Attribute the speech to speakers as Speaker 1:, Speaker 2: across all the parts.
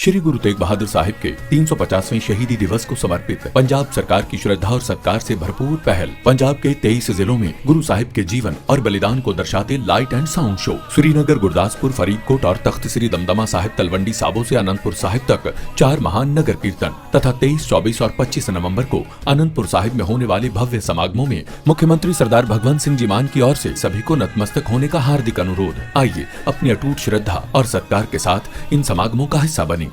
Speaker 1: श्री गुरु तेग बहादुर साहिब के 350वें शहीदी दिवस को समर्पित पंजाब सरकार की श्रद्धा और सत्कार से भरपूर पहल। पंजाब के 23 जिलों में गुरु साहिब के जीवन और बलिदान को दर्शाते light and sound show Srinagar, Gurdaspur, Faridkot और तख्त श्री दमदमा साहिब, तलवंडी साबो से अनंतपुर साहिब तक 4 महान नगर कीर्तन तथा 23, 24 और 25 नवम्बर को अनंतपुर साहिब में होने वाले भव्य समागमों में मुख्यमंत्री सरदार भगवंत सिंह जी मान की ओर से सभी को नतमस्तक होने का हार्दिक अनुरोध। आइए अपनी अटूट श्रद्धा और सत्कार के साथ इन समागमों का हिस्सा बने।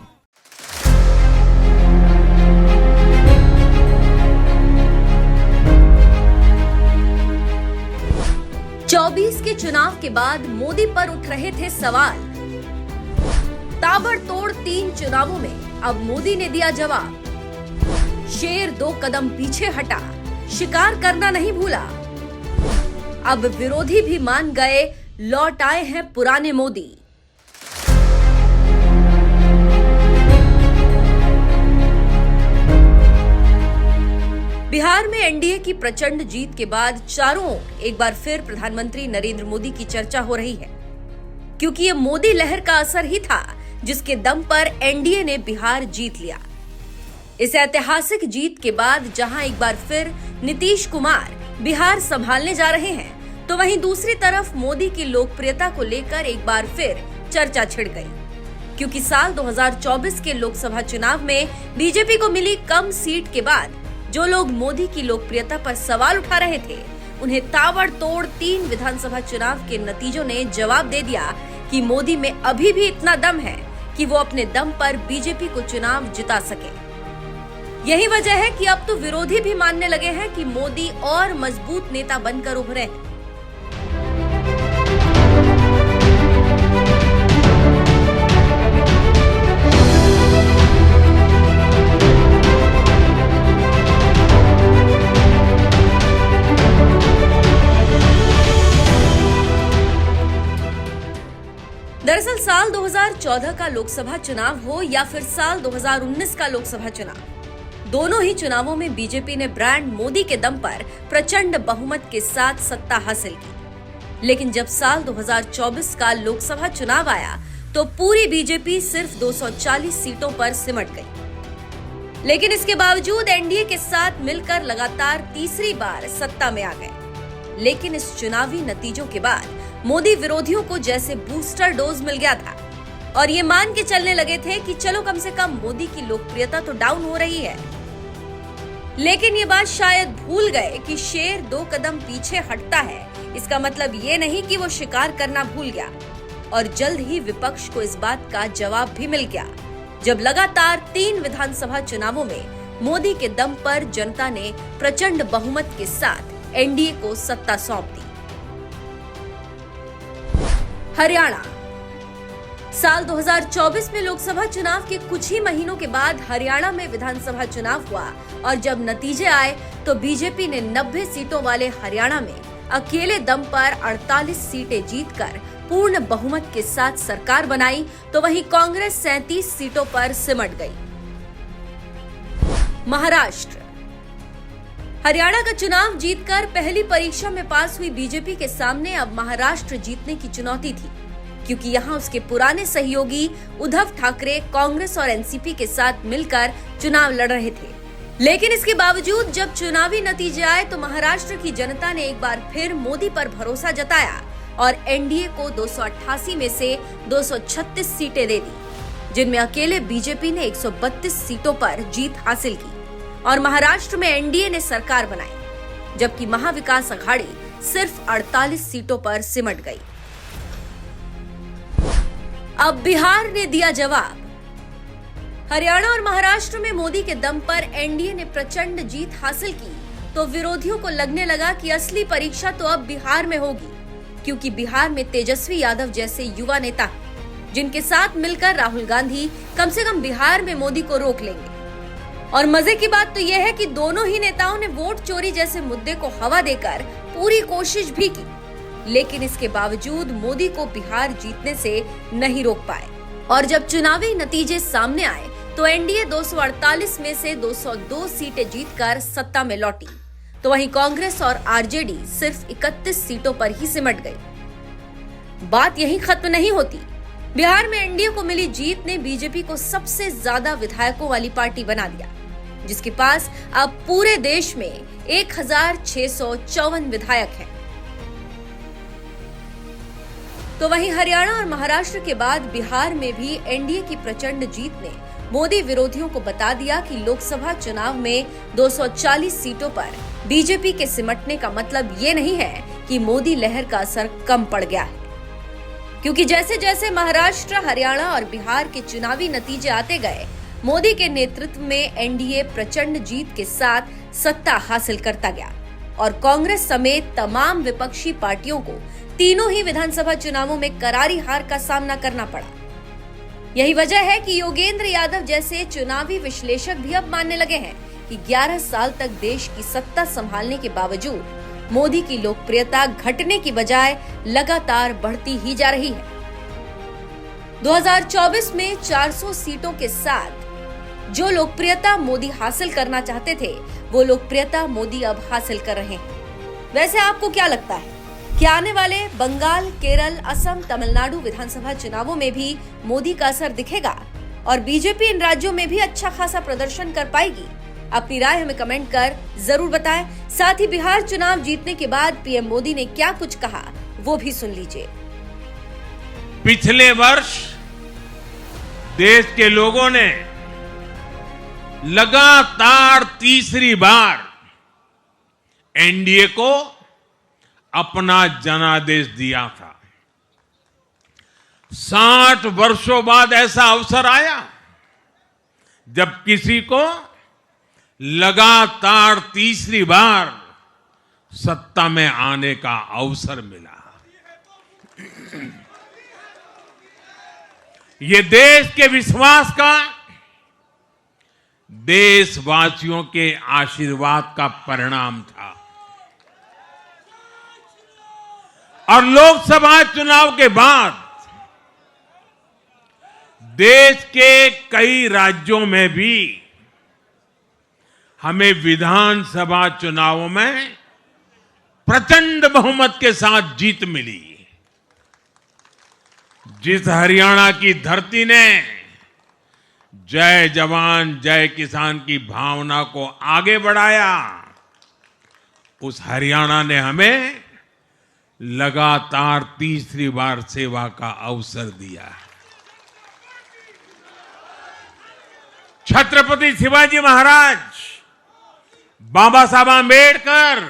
Speaker 2: के चुनाव के बाद मोदी पर उठ रहे थे सवाल। ताबड़तोड़ 3 चुनावों में अब मोदी ने दिया जवाब। शेर 2 कदम पीछे हटा, शिकार करना नहीं भूला। अब विरोधी भी मान गए, लौट आए हैं पुराने मोदी। बिहार में एनडीए की प्रचंड जीत के बाद चारों ओर एक बार फिर प्रधानमंत्री नरेंद्र मोदी की चर्चा हो रही है, क्योंकि ये मोदी लहर का असर ही था जिसके दम पर एनडीए ने बिहार जीत लिया। इस ऐतिहासिक जीत के बाद जहां एक बार फिर नीतीश कुमार बिहार संभालने जा रहे हैं, तो वहीं दूसरी तरफ मोदी की लोकप्रियता को लेकर एक बार फिर चर्चा छिड़ गई, क्योंकि साल 2024 के लोकसभा चुनाव में बीजेपी को मिली कम सीट के बाद जो लोग मोदी की लोकप्रियता पर सवाल उठा रहे थे, उन्हें ताबड़तोड़ 3 विधानसभा चुनाव के नतीजों ने जवाब दे दिया कि मोदी में अभी भी इतना दम है कि वो अपने दम पर बीजेपी को चुनाव जिता सके। यही वजह है कि अब तो विरोधी भी मानने लगे हैं कि मोदी और मजबूत नेता बनकर उभरे हैं। दरअसल साल 2014 का लोकसभा चुनाव हो या फिर साल 2019 का लोकसभा चुनाव, दोनों ही चुनावों में बीजेपी ने ब्रांड मोदी के दम पर प्रचंड बहुमत के साथ सत्ता हासिल की। लेकिन जब साल 2024 का लोकसभा चुनाव आया तो पूरी बीजेपी सिर्फ 240 सीटों पर सिमट गई। लेकिन इसके बावजूद एनडीए के साथ मिलकर लगातार तीसरी बार सत्ता में आ गए। लेकिन इस चुनावी नतीजों के बाद मोदी विरोधियों को जैसे बूस्टर डोज मिल गया था और ये मान के चलने लगे थे कि चलो कम से कम मोदी की लोकप्रियता तो डाउन हो रही है। लेकिन ये बात शायद भूल गए कि शेर 2 कदम पीछे हटता है, इसका मतलब ये नहीं कि वो शिकार करना भूल गया। और जल्द ही विपक्ष को इस बात का जवाब भी मिल गया, जब लगातार 3 विधानसभा चुनावों में मोदी के दम पर जनता ने प्रचंड बहुमत के साथ एनडीए को सत्ता सौंप दी। हरियाणा। साल 2024 में लोकसभा चुनाव के कुछ ही महीनों के बाद हरियाणा में विधानसभा चुनाव हुआ और जब नतीजे आए तो बीजेपी ने 90 सीटों वाले हरियाणा में अकेले दम पर 48 सीटें जीतकर पूर्ण बहुमत के साथ सरकार बनाई, तो वहीं कांग्रेस 37 सीटों पर सिमट गई। महाराष्ट्र। हरियाणा का चुनाव जीतकर पहली परीक्षा में पास हुई बीजेपी के सामने अब महाराष्ट्र जीतने की चुनौती थी, क्योंकि यहां उसके पुराने सहयोगी उद्धव ठाकरे कांग्रेस और एनसीपी के साथ मिलकर चुनाव लड़ रहे थे। लेकिन इसके बावजूद जब चुनावी नतीजे आए तो महाराष्ट्र की जनता ने एक बार फिर मोदी पर भरोसा जताया और एनडीए को 288 में से 236 सीटें दे दी, जिनमें अकेले बीजेपी ने 132 सीटों पर जीत हासिल की और महाराष्ट्र में एनडीए ने सरकार बनाई, जबकि महाविकास अघाड़ी सिर्फ 48 सीटों पर सिमट गई। अब बिहार ने दिया जवाब। हरियाणा और महाराष्ट्र में मोदी के दम पर एनडीए ने प्रचंड जीत हासिल की, तो विरोधियों को लगने लगा कि असली परीक्षा तो अब बिहार में होगी, क्योंकि बिहार में तेजस्वी यादव जैसे युवा नेता हैं, जिनके साथ मिलकर राहुल गांधी कम से कम बिहार में मोदी को रोक लेंगे। और मजे की बात तो यह है कि दोनों ही नेताओं ने वोट चोरी जैसे मुद्दे को हवा देकर पूरी कोशिश भी की, लेकिन इसके बावजूद मोदी को बिहार जीतने से नहीं रोक पाए। और जब चुनावी नतीजे सामने आए तो एनडीए 248 में से 202 सीटें जीतकर सत्ता में लौटी, तो वहीं कांग्रेस और आरजेडी सिर्फ 31 सीटों पर ही सिमट गई। बात यहीं खत्म नहीं होती, बिहार में एनडीए को मिली जीत ने बीजेपी को सबसे ज्यादा विधायकों वाली पार्टी बना दिया, जिसके पास अब पूरे देश में 1654 विधायक हैं। तो वहीं हरियाणा और महाराष्ट्र के बाद बिहार में भी एनडीए की प्रचंड जीत ने मोदी विरोधियों को बता दिया कि लोकसभा चुनाव में 240 सीटों पर बीजेपी के सिमटने का मतलब ये नहीं है कि मोदी लहर का असर कम पड़ गया है, क्योंकि जैसे जैसे महाराष्ट्र, हरियाणा और बिहार के चुनावी नतीजे आते गए, मोदी के नेतृत्व में एनडीए प्रचंड जीत के साथ सत्ता हासिल करता गया और कांग्रेस समेत तमाम विपक्षी पार्टियों को तीनों ही विधानसभा चुनावों में करारी हार का सामना करना पड़ा। यही वजह है कि योगेंद्र यादव जैसे चुनावी विश्लेषक भी अब मानने लगे हैं कि 11 साल तक देश की सत्ता संभालने के बावजूद मोदी की लोकप्रियता घटने की बजाय लगातार बढ़ती ही जा रही है। 2024 में 400 सीटों के साथ जो लोकप्रियता मोदी हासिल करना चाहते थे, वो लोकप्रियता मोदी अब हासिल कर रहे हैं। वैसे आपको क्या लगता है, क्या आने वाले बंगाल, केरल, असम, तमिलनाडु विधानसभा चुनावों में भी मोदी का असर दिखेगा और बीजेपी इन राज्यों में भी अच्छा खासा प्रदर्शन कर पाएगी? अपनी राय हमें कमेंट कर जरूर बताएं। साथ ही बिहार चुनाव जीतने के बाद पीएम मोदी ने क्या कुछ कहा, वो भी सुन लीजिए।
Speaker 3: पिछले वर्ष देश के लोगों ने लगातार तीसरी बार एनडीए को अपना जनादेश दिया था। 60 वर्षों बाद ऐसा अवसर आया जब किसी को लगातार तीसरी बार सत्ता में आने का अवसर मिला। ये देश के विश्वास का, देशवासियों के आशीर्वाद का परिणाम था। और लोकसभा चुनाव के बाद देश के कई राज्यों में भी हमें विधानसभा चुनावों में प्रचंड बहुमत के साथ जीत मिली। जिस हरियाणा की धरती ने जय जवान जय किसान की भावना को आगे बढ़ाया, उस हरियाणा ने हमें लगातार तीसरी बार सेवा का अवसर दिया। छत्रपति शिवाजी महाराज, बाबा साहब आंबेडकर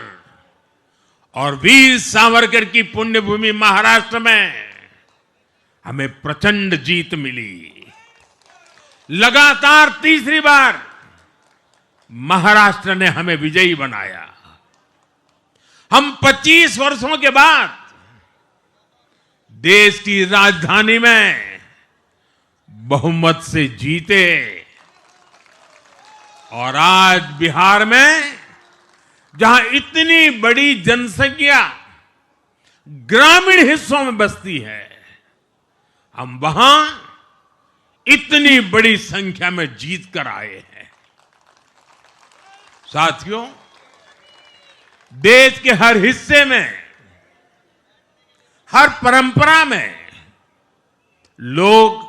Speaker 3: और वीर सावरकर की पुण्यभूमि महाराष्ट्र में हमें प्रचंड जीत मिली। लगातार तीसरी बार महाराष्ट्र ने हमें विजयी बनाया। हम 25 वर्षों के बाद देश की राजधानी में बहुमत से जीते और आज बिहार में जहां इतनी बड़ी जनसंख्या ग्रामीण हिस्सों में बसती है, हम वहां इतनी बड़ी संख्या में जीत कर आए हैं। साथियों, देश के हर हिस्से में, हर परंपरा में लोग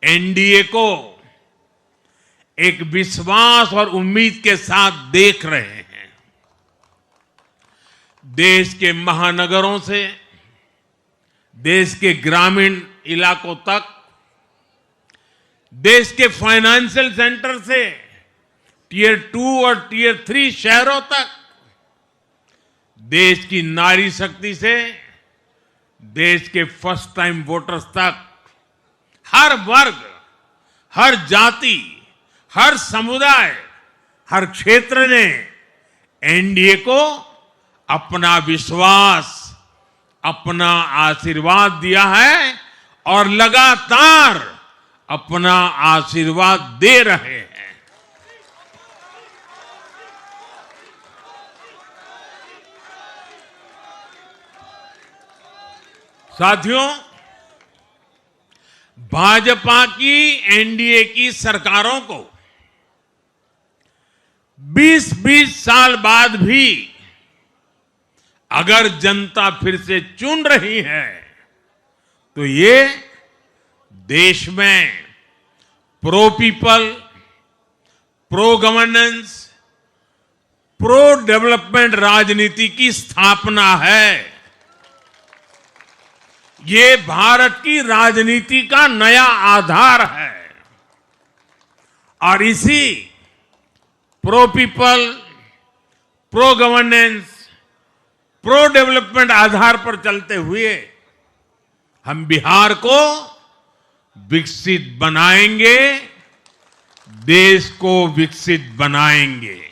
Speaker 3: एनडीए को एक विश्वास और उम्मीद के साथ देख रहे हैं। देश के महानगरों से देश के ग्रामीण इलाकों तक, देश के फाइनेंशियल सेंटर से टियर 2 और टियर 3 शहरों तक, देश की नारी शक्ति से देश के फर्स्ट टाइम वोटर्स तक, हर वर्ग, हर जाति, हर समुदाय, हर क्षेत्र ने एनडीए को अपना विश्वास, अपना आशीर्वाद दिया है और लगातार अपना आशीर्वाद दे रहे हैं। साथियों, भाजपा की एनडीए की सरकारों को 20-20 साल बाद भी अगर जनता फिर से चुन रही है, तो ये देश में pro people, pro governance, pro development राजनीति की स्थापना है। ये भारत की राजनीति का नया आधार है और इसी pro people, pro governance, pro development आधार पर चलते हुए हम बिहार को विकसित बनाएंगे, देश को विकसित बनाएंगे।